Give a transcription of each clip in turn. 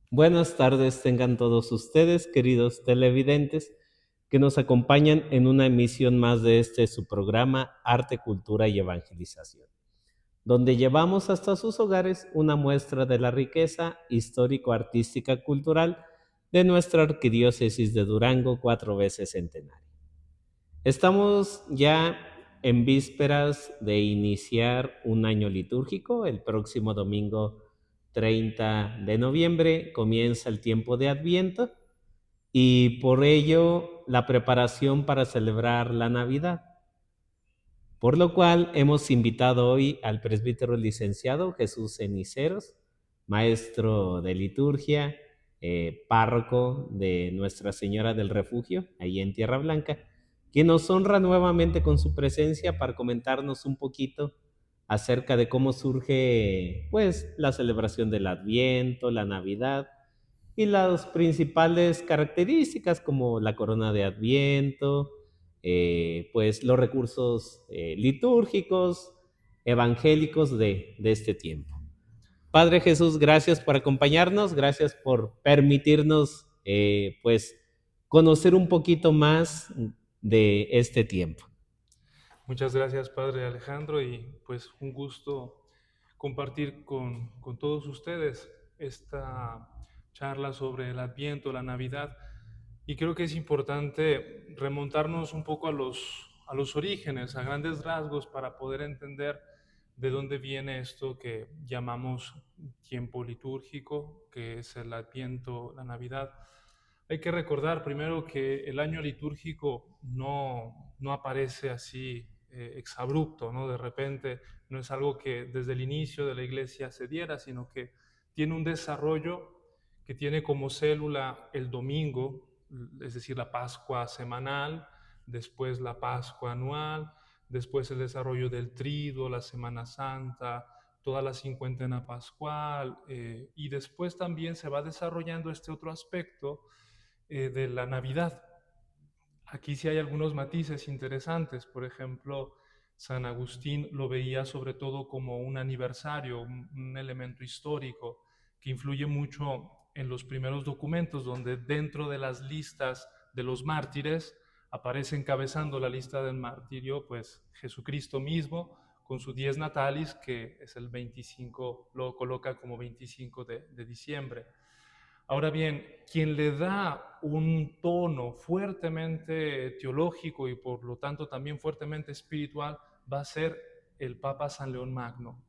Buenas tardes tengan todos ustedes, queridos televidentes, que nos acompañan en una emisión más de su programa Arte, Cultura y Evangelización, donde llevamos hasta sus hogares una muestra de la riqueza histórico-artística cultural de nuestra arquidiócesis de Durango, 4 veces centenaria. Estamos ya en vísperas de iniciar un año litúrgico. El próximo domingo 30 de noviembre comienza el tiempo de Adviento y por ello la preparación para celebrar la Navidad. Por lo cual hemos invitado hoy al presbítero licenciado Jesús Ceniceros, maestro de liturgia, párroco de Nuestra Señora del Refugio, ahí en Tierra Blanca, quien nos honra nuevamente con su presencia para comentarnos un poquito acerca de cómo surge pues la celebración del Adviento, la Navidad y las principales características como la corona de Adviento, pues los recursos litúrgicos, evangélicos de este tiempo. Padre Jesús, gracias por acompañarnos, gracias por permitirnos pues conocer un poquito más de este tiempo. Muchas gracias, Padre Alejandro, y pues un gusto compartir con todos ustedes esta charla sobre el Adviento, la Navidad. Y creo que es importante remontarnos un poco a los orígenes, a grandes rasgos, para poder entender de dónde viene esto que llamamos tiempo litúrgico, que es el Adviento, la Navidad. Hay que recordar primero que el año litúrgico no aparece así exabrupto, ¿no? De repente no es algo que desde el inicio de la iglesia se diera, sino que tiene un desarrollo que tiene como célula el domingo, es decir, la Pascua semanal, después la Pascua anual, después el desarrollo del Triduo, la Semana Santa, toda la cincuentena pascual, y después también se va desarrollando este otro aspecto de la Navidad. Aquí sí hay algunos matices interesantes. Por ejemplo, San Agustín lo veía sobre todo como un aniversario, un elemento histórico que influye mucho en los primeros documentos, donde dentro de las listas de los mártires aparece encabezando la lista del martirio, pues Jesucristo mismo, con su dies natalis, que es el 25, lo coloca como 25 de diciembre. Ahora bien, quien le da un tono fuertemente teológico y por lo tanto también fuertemente espiritual va a ser el Papa San León Magno.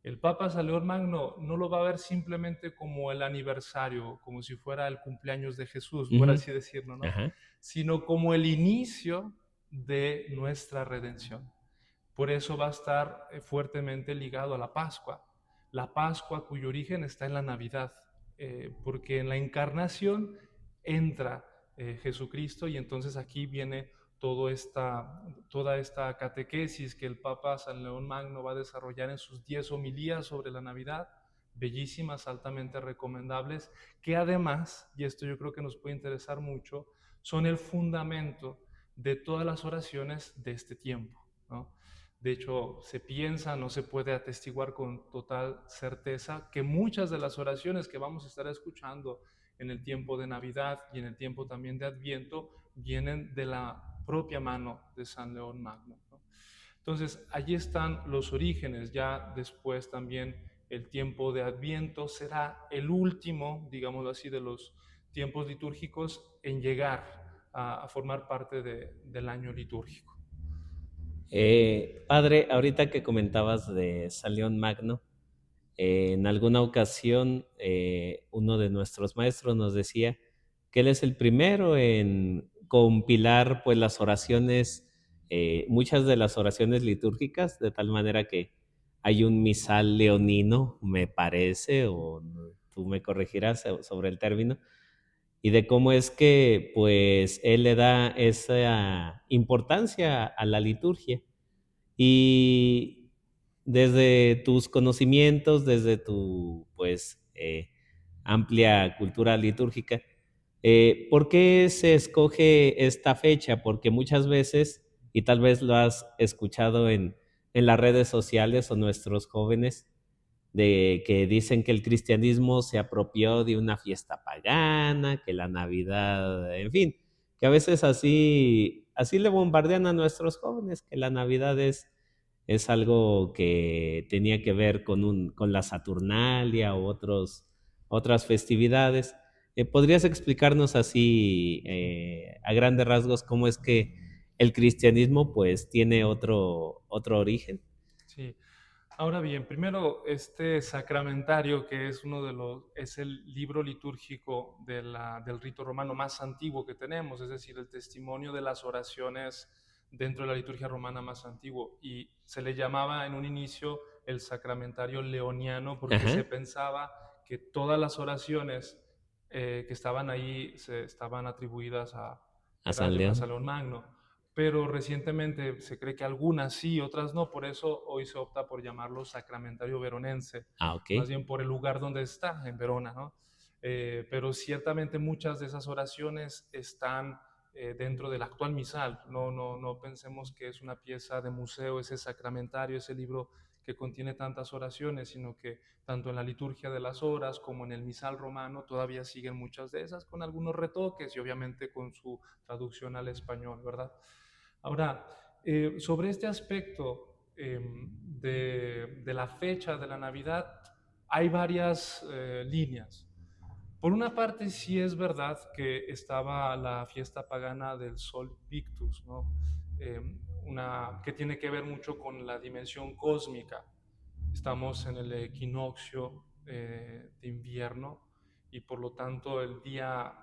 El Papa San León Magno no lo va a ver simplemente como el aniversario, como si fuera el cumpleaños de Jesús, por Ujú. así decirlo, ¿no? Ajá. Sino como el inicio de nuestra redención. Por eso va a estar fuertemente ligado a la Pascua cuyo origen está en la Navidad, porque en la encarnación entra Jesucristo y entonces aquí viene toda esta catequesis que el Papa San León Magno va a desarrollar en sus 10 homilías sobre la Navidad, bellísimas, altamente recomendables, que además, y esto yo creo que nos puede interesar mucho, son el fundamento de todas las oraciones de este tiempo, ¿no? De hecho, se piensa, no se puede atestiguar con total certeza, que muchas de las oraciones que vamos a estar escuchando en el tiempo de Navidad y en el tiempo también de Adviento vienen de la propia mano de San León Magno, ¿no? Entonces, allí están los orígenes. Ya después también el tiempo de Adviento será el último, digámoslo así, de los tiempos litúrgicos en llegar a formar parte del año litúrgico. Padre, ahorita que comentabas de San León Magno, en alguna ocasión uno de nuestros maestros nos decía que él es el primero en compilar pues las oraciones, muchas de las oraciones litúrgicas, de tal manera que hay un misal leonino, me parece, o tú me corregirás sobre el término, y de cómo es que pues él le da esa importancia a la liturgia. Y desde tus conocimientos, desde tu pues amplia cultura litúrgica, ¿por qué se escoge esta fecha? Porque muchas veces, y tal vez lo has escuchado en las redes sociales o nuestros jóvenes, de que dicen que el cristianismo se apropió de una fiesta pagana, que la Navidad, en fin, que a veces así le bombardean a nuestros jóvenes, que la Navidad es algo que tenía que ver con la Saturnalia u otras festividades. ¿Podrías explicarnos así, a grandes rasgos, cómo es que el cristianismo pues tiene otro origen? Sí. Ahora bien, primero este sacramentario, que es es el libro litúrgico del rito romano más antiguo que tenemos, es decir, el testimonio de las oraciones dentro de la liturgia romana más antiguo. Y se le llamaba en un inicio el sacramentario leoniano porque Ajá, se pensaba que todas las oraciones que estaban ahí estaban atribuidas a San a León. San León Magno, pero recientemente se cree que algunas sí, otras no, por eso hoy se opta por llamarlo sacramentario veronense, Ah, ok. más bien por el lugar donde está, en Verona, ¿no? Pero ciertamente muchas de esas oraciones están dentro del actual misal, no pensemos que es una pieza de museo, ese sacramentario, ese libro que contiene tantas oraciones, sino que tanto en la liturgia de las horas como en el misal romano todavía siguen muchas de esas, con algunos retoques y obviamente con su traducción al español, ¿verdad? Ahora, sobre este aspecto de la fecha de la Navidad, hay varias líneas. Por una parte, sí es verdad que estaba la fiesta pagana del Sol Victus, ¿no? Eh, que tiene que ver mucho con la dimensión cósmica. Estamos en el equinoccio de invierno y por lo tanto el día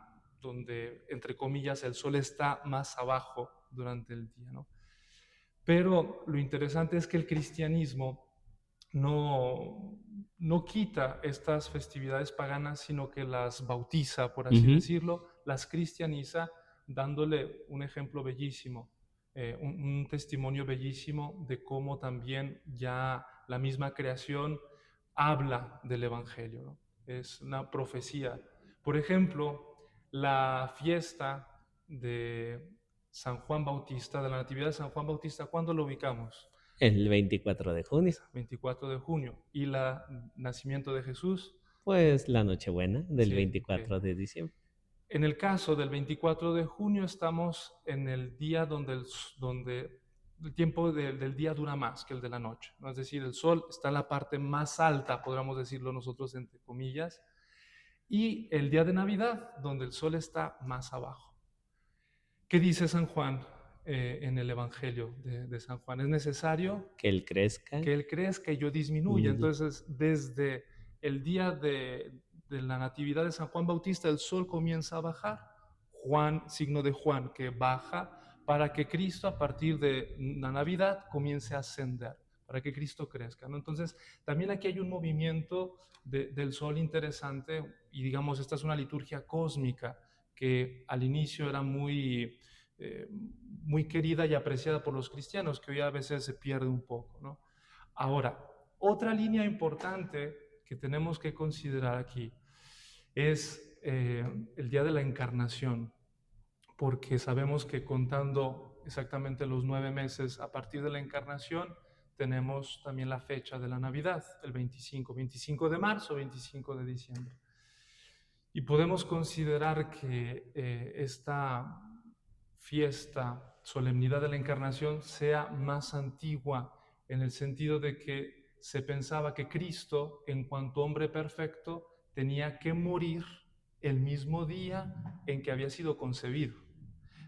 donde, entre comillas, el sol está más abajo durante el día, ¿no? Pero lo interesante es que el cristianismo no, no quita estas festividades paganas, sino que las bautiza, por así Ujú. decirlo, las cristianiza, dándole un ejemplo bellísimo, un testimonio bellísimo de cómo también ya la misma creación habla del Evangelio, ¿no? Es una profecía. Por ejemplo, la fiesta de San Juan Bautista, de la Natividad de San Juan Bautista, ¿cuándo lo ubicamos? El 24 de junio, 24 de junio. ¿Y el nacimiento de Jesús? pues la Nochebuena del Sí, ok. 24 de diciembre. En el caso del 24 de junio estamos en el día donde el tiempo del día dura más que el de la noche, ¿no? Es decir, el sol está en la parte más alta, podríamos decirlo nosotros entre comillas, y el día de Navidad, donde el sol está más abajo. ¿Qué dice San Juan en el Evangelio de San Juan? Es necesario Que él crezca que Él crezca y yo disminuya. y Entonces, desde el día de la Natividad de San Juan Bautista, el sol comienza a bajar. Juan, signo de Juan, que baja para que Cristo a partir de la Navidad comience a ascender, para que Cristo crezca, ¿no? Entonces, también aquí hay un movimiento del sol interesante y digamos, esta es una liturgia cósmica que al inicio era muy querida y apreciada por los cristianos, que hoy a veces se pierde un poco, ¿no? Ahora, otra línea importante que tenemos que considerar aquí es el día de la encarnación, porque sabemos que contando exactamente los 9 meses a partir de la encarnación, tenemos también la fecha de la Navidad, el 25 de marzo, 25 de diciembre. Y podemos considerar que esta fiesta, solemnidad de la Encarnación, sea más antigua en el sentido de que se pensaba que Cristo, en cuanto hombre perfecto, tenía que morir el mismo día en que había sido concebido.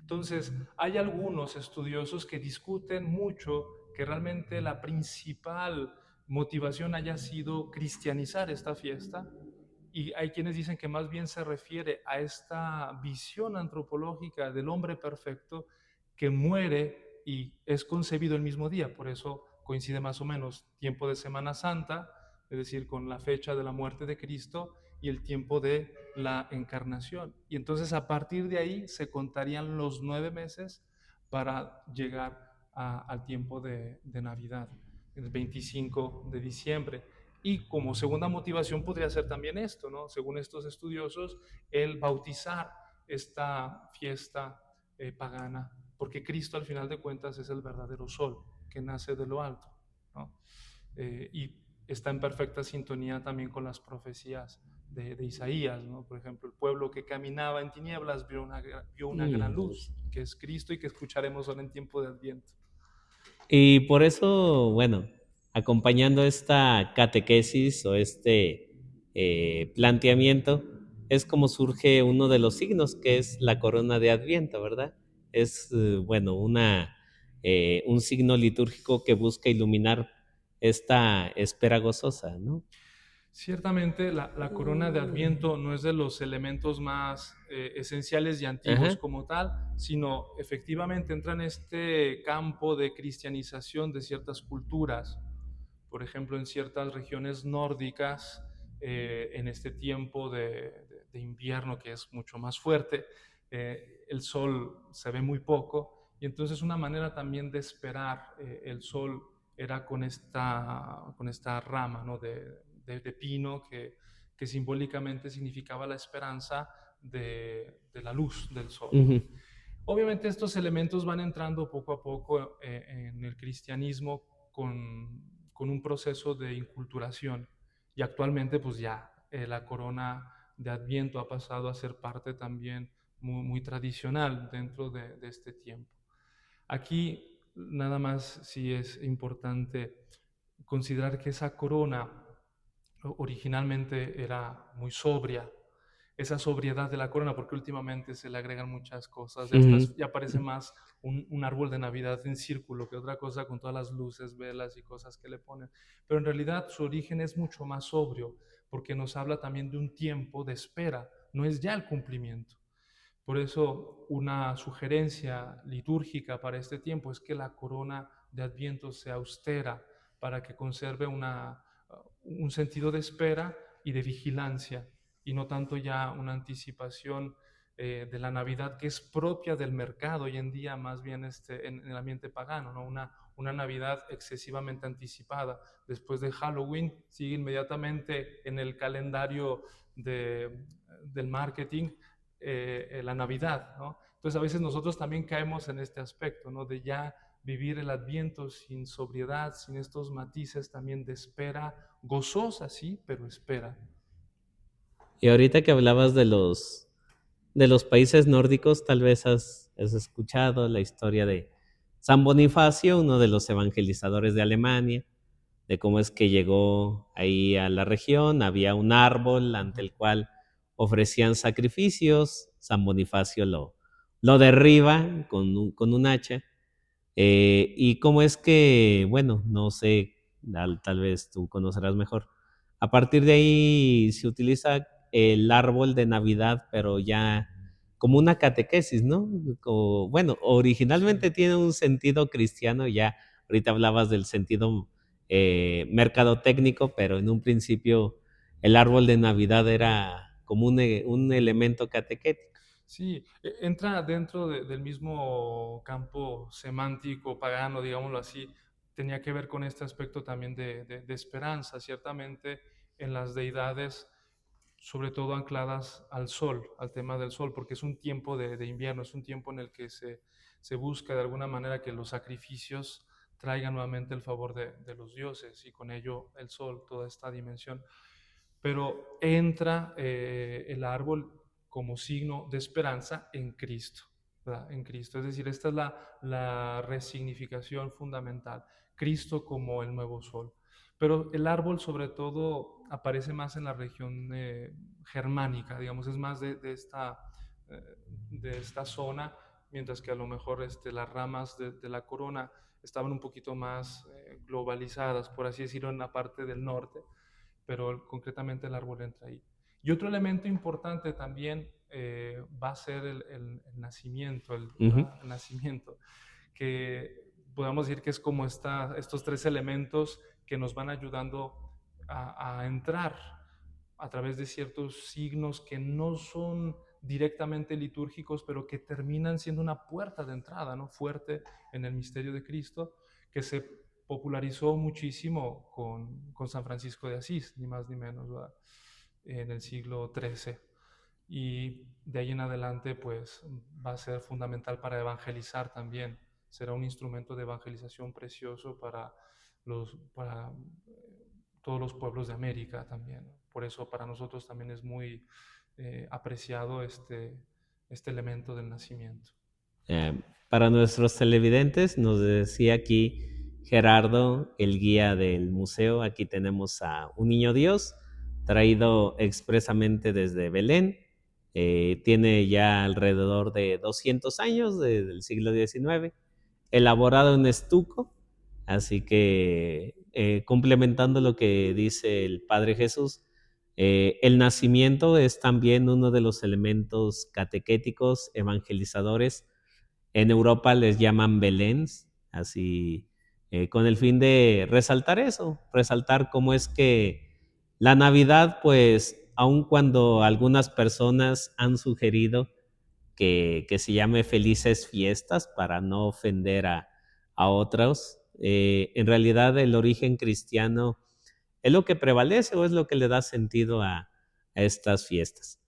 Entonces, hay algunos estudiosos que discuten mucho que realmente la principal motivación haya sido cristianizar esta fiesta, y hay quienes dicen que más bien se refiere a esta visión antropológica del hombre perfecto que muere y es concebido el mismo día. Por eso coincide más o menos tiempo de Semana Santa, es decir, con la fecha de la muerte de Cristo y el tiempo de la encarnación. Y entonces a partir de ahí se contarían los 9 meses para llegar al tiempo de Navidad, el 25 de diciembre. Y como segunda motivación podría ser también esto, ¿no? Según estos estudiosos, el bautizar esta fiesta pagana, porque Cristo al final de cuentas es el verdadero sol que nace de lo alto, ¿no? Y está en perfecta sintonía también con las profecías de Isaías, ¿no? Por ejemplo, el pueblo que caminaba en tinieblas vio una gran luz, que es Cristo y que escucharemos ahora en tiempo de Adviento. Y por eso, bueno, acompañando esta catequesis o este planteamiento, es como surge uno de los signos, que es la corona de Adviento, ¿verdad? Es, bueno, un signo litúrgico que busca iluminar esta espera gozosa, ¿no? Ciertamente la corona de Adviento no es de los elementos más esenciales y antiguos Ajá. como tal, sino efectivamente entra en este campo de cristianización de ciertas culturas. Por ejemplo, en ciertas regiones nórdicas, en este tiempo de invierno que es mucho más fuerte, el sol se ve muy poco y entonces una manera también de esperar el sol era con esta rama, ¿no? de pino que simbólicamente significaba la esperanza de la luz del sol, ¿no? Ujú. Obviamente estos elementos van entrando poco a poco en el cristianismo con un proceso de inculturación y actualmente pues ya la corona de Adviento ha pasado a ser parte también muy tradicional dentro de este tiempo. Aquí nada más sí es importante considerar que esa corona originalmente era muy sobria, esa sobriedad de la corona, porque últimamente se le agregan muchas cosas, Ujú. ya parece más un árbol de Navidad en círculo que otra cosa con todas las luces, velas y cosas que le ponen. Pero en realidad su origen es mucho más sobrio, porque nos habla también de un tiempo de espera, no es ya el cumplimiento. Por eso una sugerencia litúrgica para este tiempo es que la corona de Adviento sea austera para que conserve un sentido de espera y de vigilancia y no tanto ya una anticipación de la Navidad que es propia del mercado hoy en día, más bien en el ambiente pagano, ¿no? Una Navidad excesivamente anticipada. Después de Halloween sigue inmediatamente en el calendario del marketing la Navidad, ¿no? Entonces a veces nosotros también caemos en este aspecto, ¿no? De ya vivir el Adviento sin sobriedad, sin estos matices también de espera, gozosa, sí, pero espera. Y ahorita que hablabas de los países nórdicos, tal vez has escuchado la historia de San Bonifacio, uno de los evangelizadores de Alemania, de cómo es que llegó ahí a la región, había un árbol ante el cual ofrecían sacrificios, San Bonifacio lo derriba con un hacha, y cómo es que, bueno, no sé, tal vez tú conocerás mejor. A partir de ahí se utiliza el árbol de Navidad, pero ya como una catequesis, ¿no? Bueno, Sí. originalmente tiene un sentido cristiano, ya ahorita hablabas del sentido mercadotécnico, pero en un principio el árbol de Navidad era como un elemento catequético. Sí, entra dentro del mismo campo semántico, pagano, digámoslo así, tenía que ver con este aspecto también de esperanza, ciertamente en las deidades, sobre todo ancladas al sol, al tema del sol, porque es un tiempo de invierno, es un tiempo en el que se busca de alguna manera que los sacrificios traigan nuevamente el favor de los dioses y con ello el sol, toda esta dimensión. Pero entra el árbol como signo de esperanza en Cristo, ¿verdad? En Cristo. Es decir, esta es la resignificación fundamental. Cristo como el nuevo sol. Pero el árbol sobre todo aparece más en la región germánica, digamos, es más eh, de esta zona, mientras que a lo mejor las ramas de la corona estaban un poquito más globalizadas, por así decirlo, en la parte del norte, pero concretamente el árbol entra ahí. Y otro elemento importante también va a ser el nacimiento, Ujú. el nacimiento, que podemos decir que es como estos tres elementos que nos van ayudando a entrar a través de ciertos signos que no son directamente litúrgicos, pero que terminan siendo una puerta de entrada, ¿no? Fuerte en el misterio de Cristo, que se popularizó muchísimo con San Francisco de Asís, ni más ni menos, ¿verdad? En el siglo XIII. Y de ahí en adelante, pues va a ser fundamental para evangelizar también. Será un instrumento de evangelización precioso para todos los pueblos de América también, ¿no? Por eso para nosotros también es muy apreciado este elemento del nacimiento. Eh, para nuestros televidentes, nos decía aquí Gerardo, el guía del museo, aquí tenemos a un niño Dios traído expresamente desde Belén. Tiene ya alrededor de 200 años del siglo XIX, elaborado en estuco, así que complementando lo que dice el Padre Jesús, el nacimiento es también uno de los elementos catequéticos, evangelizadores. En Europa les llaman Beléns, así, con el fin de resaltar eso, resaltar cómo es que la Navidad, pues, aun cuando algunas personas han sugerido que se llame felices fiestas para no ofender a otros, en realidad el origen cristiano es lo que prevalece o es lo que le da sentido a estas fiestas.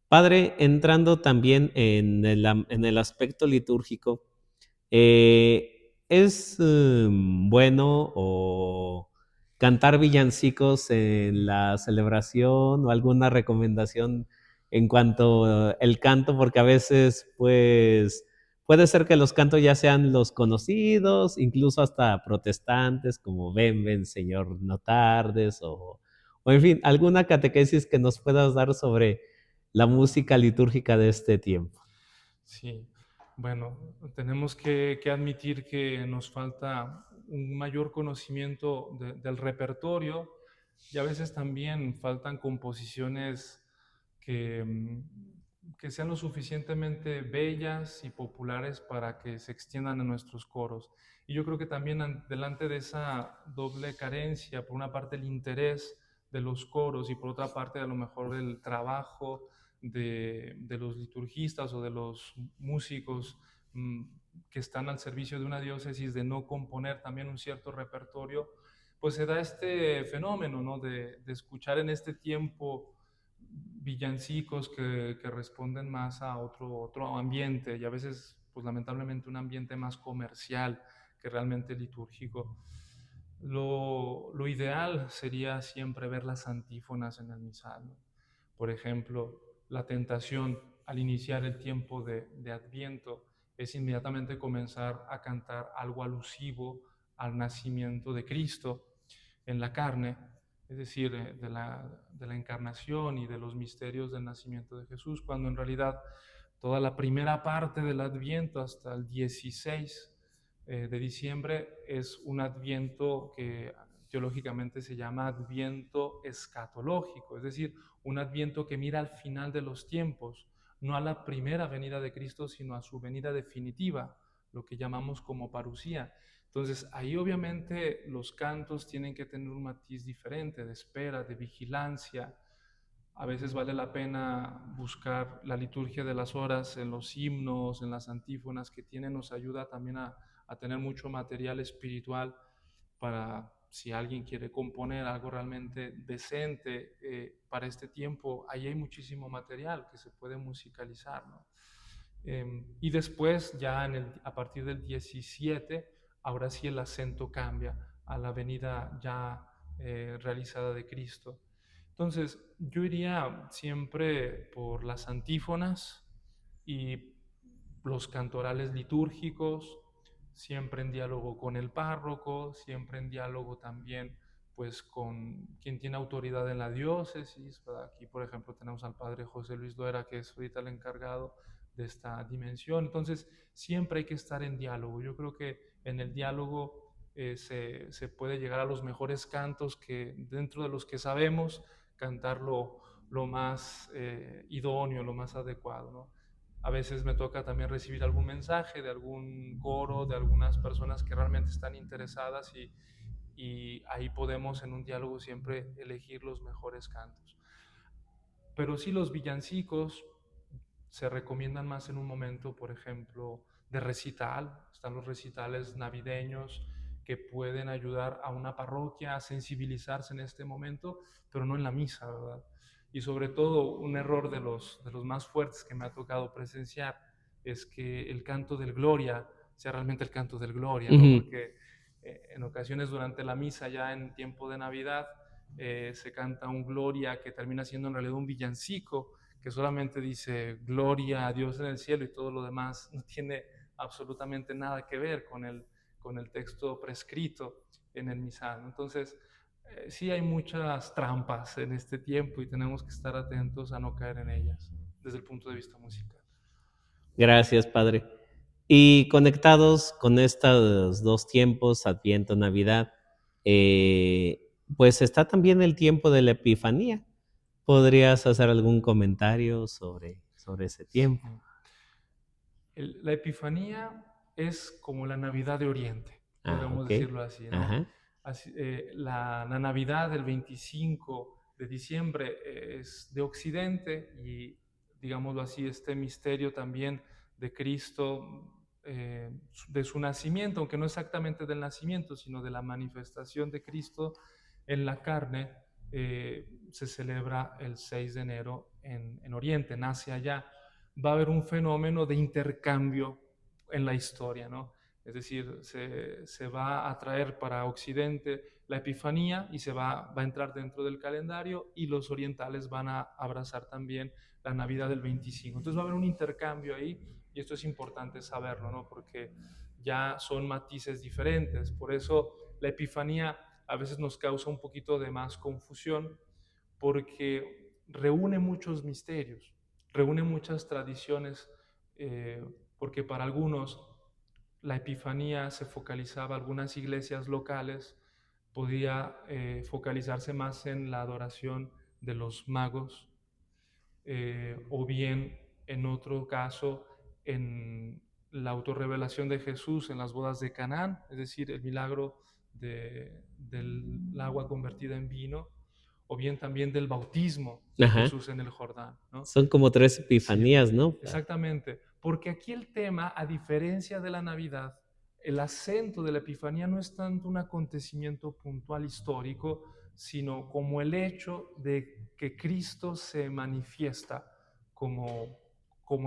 Padre, entrando también en el aspecto litúrgico, ¿es bueno o cantar villancicos en la celebración o alguna recomendación en cuanto el canto? Porque a veces, pues, puede ser que los cantos ya sean los conocidos, incluso hasta protestantes, como Ven, ven, Señor, no tardes, o en fin, alguna catequesis que nos puedas dar sobre la música litúrgica de este tiempo. Sí, bueno, tenemos que admitir que nos falta un mayor conocimiento del repertorio y a veces también faltan composiciones que, que sean lo suficientemente bellas y populares para que se extiendan en nuestros coros. Y yo creo que también delante de esa doble carencia, por una parte el interés de los coros y por otra parte a lo mejor el trabajo de los liturgistas o de los músicos mmm, que están al servicio de una diócesis de no componer también un cierto repertorio, pues se da este fenómeno, ¿no? De escuchar en este tiempo villancicos que responden más a otro ambiente y a veces, pues lamentablemente, un ambiente más comercial que realmente litúrgico. Lo ideal sería siempre ver las antífonas en el misal, ¿no? Por ejemplo, la tentación al iniciar el tiempo de Adviento es inmediatamente comenzar a cantar algo alusivo al nacimiento de Cristo en la carne, es decir, de la encarnación y de los misterios del nacimiento de Jesús, cuando en realidad toda la primera parte del Adviento hasta el 16 de diciembre es un Adviento que teológicamente se llama Adviento escatológico, es decir, un Adviento que mira al final de los tiempos, no a la primera venida de Cristo, sino a su venida definitiva, lo que llamamos como parusía. Entonces, ahí obviamente los cantos tienen que tener un matiz diferente, de espera, de vigilancia. A veces vale la pena buscar la liturgia de las horas en los himnos, en las antífonas que tienen, nos ayuda también a tener mucho material espiritual para si alguien quiere componer algo realmente decente para este tiempo, ahí hay muchísimo material que se puede musicalizar, ¿no? Y después, ya a partir del 17, ahora sí el acento cambia a la venida ya realizada de Cristo. Entonces, yo iría siempre por las antífonas y los cantorales litúrgicos, siempre en diálogo con el párroco, siempre en diálogo también pues con quien tiene autoridad en la diócesis, ¿verdad? Aquí, por ejemplo, tenemos al padre José Luis Duera, que es ahorita el encargado de esta dimensión. Entonces, siempre hay que estar en diálogo. Yo creo que en el diálogo se puede llegar a los mejores cantos que dentro de los que sabemos cantar lo más idóneo, lo más adecuado, ¿no? A veces me toca también recibir algún mensaje de algún coro, de algunas personas que realmente están interesadas y ahí podemos en un diálogo siempre elegir los mejores cantos. Pero sí, los villancicos se recomiendan más en un momento, por ejemplo, de recital. Están los recitales navideños que pueden ayudar a una parroquia a sensibilizarse en este momento, pero no en la misa, ¿verdad? Y sobre todo, un error de los más fuertes que me ha tocado presenciar es que el canto del Gloria sea realmente el canto del Gloria, ¿no? Ujú. Porque en ocasiones durante la misa, ya en tiempo de Navidad, se canta un Gloria que termina siendo en realidad un villancico que solamente dice Gloria a Dios en el cielo y todo lo demás no tiene absolutamente nada que ver con el texto prescrito en el misal. Entonces, sí hay muchas trampas en este tiempo y tenemos que estar atentos a no caer en ellas desde el punto de vista musical. Gracias, Padre. Y conectados con estos dos tiempos, Adviento, Navidad, pues está también el tiempo de la Epifanía. ¿Podrías hacer algún comentario sobre ese tiempo? Sí. La Epifanía es como la Navidad de Oriente, Ah, podríamos ok. decirlo así, ¿no? Ajá. Así, la Navidad del 25 de diciembre es de Occidente y, digámoslo así, este misterio también de Cristo, de su nacimiento, aunque no exactamente del nacimiento, sino de la manifestación de Cristo en la carne, se celebra el 6 de enero en Oriente, nace allá. Va a haber un fenómeno de intercambio en la historia, ¿no? Es decir, se va a traer para Occidente la Epifanía y va a entrar dentro del calendario y los orientales van a abrazar también la Navidad del 25. Entonces va a haber un intercambio ahí y esto es importante saberlo, ¿no? Porque ya son matices diferentes. Por eso la Epifanía a veces nos causa un poquito de más confusión porque reúne muchos misterios, reúne muchas tradiciones, porque para algunos la Epifanía se focalizaba, algunas iglesias locales podía focalizarse más en la adoración de los magos, o bien en otro caso en la autorrevelación de Jesús en las bodas de Canaán, es decir, el milagro del agua convertida en vino, o bien también del bautismo de Ajá. Jesús en el Jordán, ¿no? Son como 3 Sí, epifanías, ¿no? exactamente, porque aquí el tema, a diferencia de la Navidad, el acento de la Epifanía no es tanto un acontecimiento puntual histórico, sino como el hecho de que Cristo se manifiesta como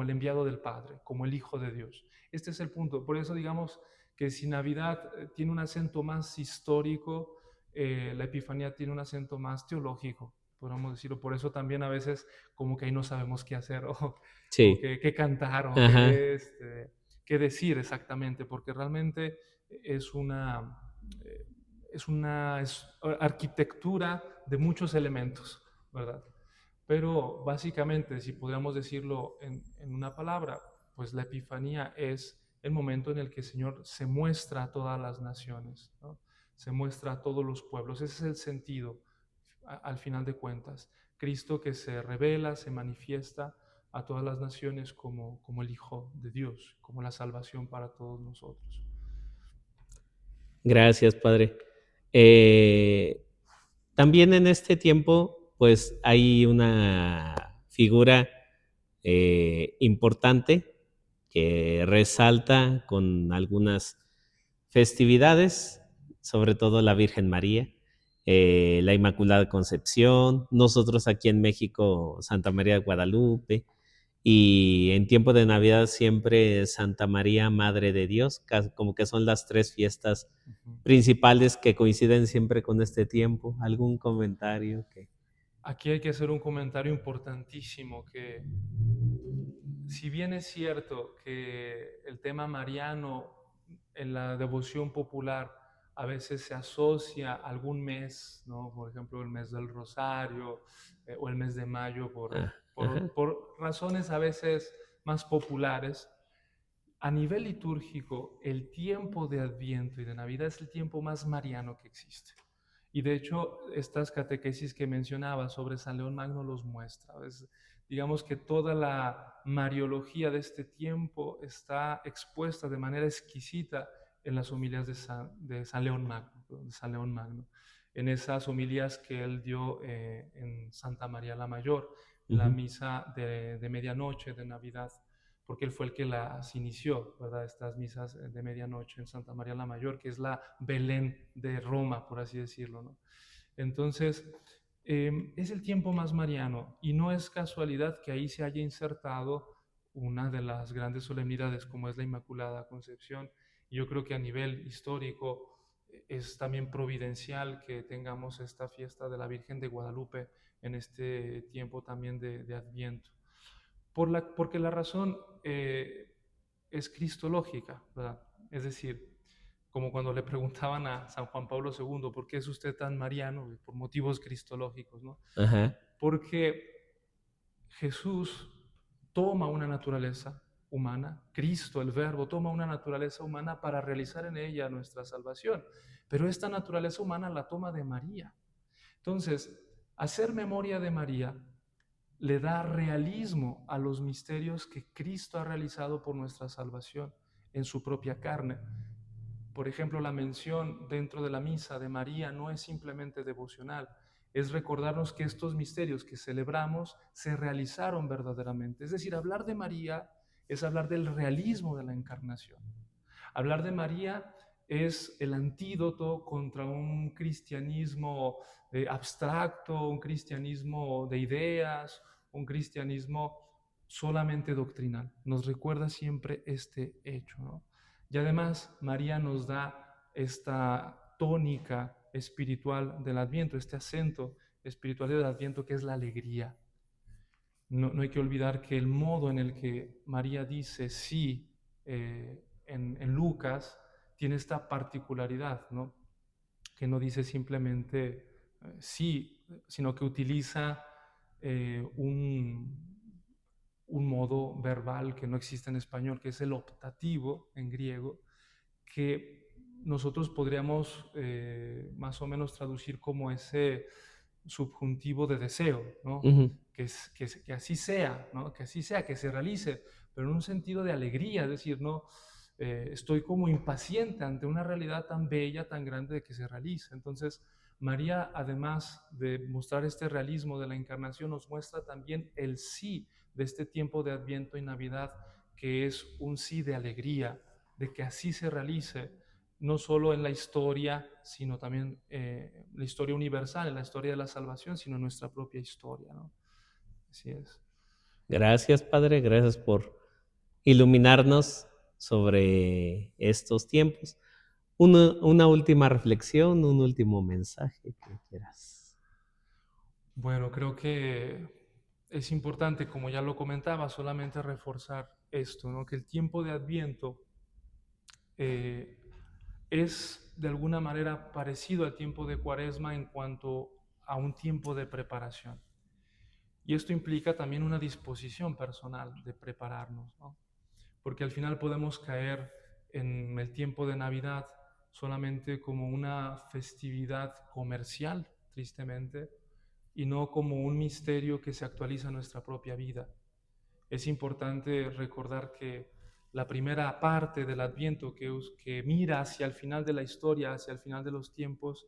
el enviado del Padre, como el Hijo de Dios. Este es el punto. Por eso digamos que si Navidad tiene un acento más histórico, la Epifanía tiene un acento más teológico, podríamos decirlo. Por eso también a veces como que ahí no sabemos qué hacer o Sí. qué cantar o Ajá. qué decir exactamente, porque realmente es una, eh, es arquitectura de muchos elementos, ¿verdad? Pero básicamente, si podríamos decirlo en una palabra, pues la Epifanía es el momento en el que el Señor se muestra a todas las naciones, ¿no? Se muestra a todos los pueblos. Ese es el sentido, al final de cuentas. Cristo que se revela, se manifiesta a todas las naciones como el Hijo de Dios, como la salvación para todos nosotros. Gracias, Padre. Eh, También en este tiempo, pues hay una figura importante que resalta con algunas festividades, sobre todo la Virgen María, la Inmaculada Concepción, nosotros aquí en México, Santa María de Guadalupe, y en tiempo de Navidad siempre Santa María, Madre de Dios, como que son las 3 fiestas Uh -huh. principales que coinciden siempre con este tiempo. ¿Algún comentario que? Aquí hay que hacer un comentario importantísimo que si bien es cierto que el tema mariano en la devoción popular a veces se asocia a algún mes, ¿no? Por ejemplo, el mes del Rosario, o el mes de mayo Ah, ajá. por razones a veces más populares, a nivel litúrgico, el tiempo de Adviento y de Navidad es el tiempo más mariano que existe. Y de hecho, estas catequesis que mencionaba sobre San León Magno los muestra. Digamos que toda la mariología de este tiempo está expuesta de manera exquisita en las homilías de San León Magno, de San León Magno, en esas homilías que él dio en Santa María la Mayor, en la Ujú. misa de medianoche de Navidad, porque él fue el que las inició, ¿verdad? Estas misas de medianoche en Santa María la Mayor, que es la Belén de Roma, por así decirlo, ¿no? Entonces, es el tiempo más mariano y no es casualidad que ahí se haya insertado una de las grandes solemnidades como es la Inmaculada Concepción. Y yo creo que a nivel histórico es también providencial que tengamos esta fiesta de la Virgen de Guadalupe en este tiempo también de Adviento. Porque la razón es cristológica, ¿verdad? Es decir, como cuando le preguntaban a San Juan Pablo II, ¿por qué es usted tan mariano? Por motivos cristológicos, ¿no? Ajá. Porque Jesús toma una naturaleza humana, Cristo, el Verbo, toma una naturaleza humana para realizar en ella nuestra salvación. Pero esta naturaleza humana la toma de María. Entonces, hacer memoria de María le da realismo a los misterios que Cristo ha realizado por nuestra salvación en su propia carne. Por ejemplo, la mención dentro de la misa de María no es simplemente devocional, es recordarnos que estos misterios que celebramos se realizaron verdaderamente. Es decir, hablar de María es hablar del realismo de la encarnación. Hablar de María es el antídoto contra un cristianismo abstracto, un cristianismo de ideas, un cristianismo solamente doctrinal. Nos recuerda siempre este hecho, ¿no? Y además María nos da esta tónica espiritual del Adviento, este acento espiritual del Adviento que es la alegría. No hay que olvidar que el modo en el que María dice sí en Lucas tiene esta particularidad, ¿no? Que no dice simplemente sí, sino que utiliza un modo verbal que no existe en español, que es el optativo en griego, que nosotros podríamos más o menos traducir como ese subjuntivo de deseo, ¿no? Ujú. Que así sea, ¿no? Que así sea, que se realice, pero en un sentido de alegría, es decir, no estoy como impaciente ante una realidad tan bella, tan grande de que se realice. Entonces, María, además de mostrar este realismo de la encarnación, nos muestra también el sí de este tiempo de Adviento y Navidad, que es un sí de alegría, de que así se realice, no solo en la historia, sino también la historia universal, en la historia de la salvación, sino en nuestra propia historia, ¿no? Así es. Gracias, Padre, gracias por iluminarnos sobre estos tiempos. Una última reflexión, un último mensaje que quieras. Bueno, creo que es importante, como ya lo comentaba, solamente reforzar esto, ¿no? Que el tiempo de Adviento eh, es de alguna manera parecido al tiempo de Cuaresma en cuanto a un tiempo de preparación. Y esto implica también una disposición personal de prepararnos, ¿no? Porque al final podemos caer en el tiempo de Navidad solamente como una festividad comercial, tristemente, y no como un misterio que se actualiza en nuestra propia vida. Es importante recordar que la primera parte del Adviento que mira hacia el final de la historia, hacia el final de los tiempos,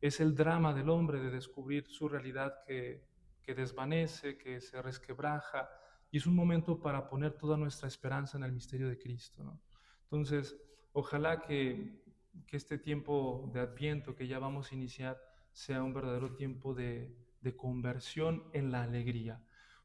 es el drama del hombre de descubrir su realidad que desvanece, que se resquebraja, y es un momento para poner toda nuestra esperanza en el misterio de Cristo, ¿no? Entonces, ojalá que este tiempo de Adviento que ya vamos a iniciar sea un verdadero tiempo de conversión en la alegría,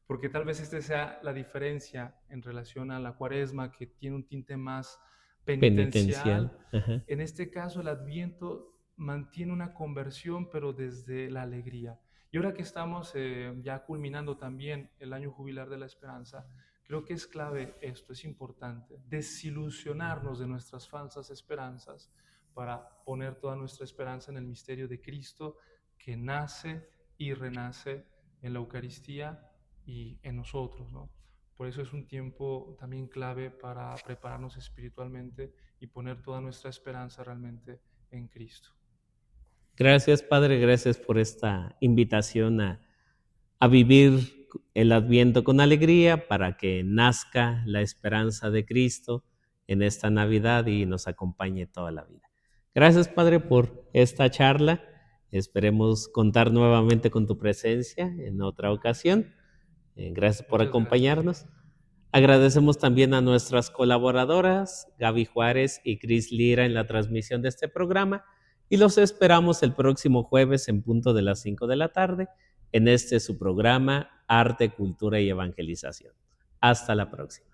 porque tal vez esta sea la diferencia en relación a la Cuaresma, que tiene un tinte más Penitencial. penitencial. Ajá. En este caso, el Adviento mantiene una conversión, pero desde la alegría. Y ahora que estamos ya culminando también el año jubilar de la esperanza, creo que es clave esto, es importante, desilusionarnos de nuestras falsas esperanzas para poner toda nuestra esperanza en el misterio de Cristo que nace y renace en la Eucaristía y en nosotros, ¿no? Por eso es un tiempo también clave para prepararnos espiritualmente y poner toda nuestra esperanza realmente en Cristo. Gracias, Padre, gracias por esta invitación a vivir el Adviento con alegría para que nazca la esperanza de Cristo en esta Navidad y nos acompañe toda la vida. Gracias, Padre, por esta charla. Esperemos contar nuevamente con tu presencia en otra ocasión. Gracias por Muchas gracias. acompañarnos. Agradecemos también a nuestras colaboradoras, Gaby Juárez y Cris Lira, en la transmisión de este programa, y los esperamos el próximo jueves en punto de las 5 de la tarde en este su programa Arte, Cultura y Evangelización. Hasta la próxima.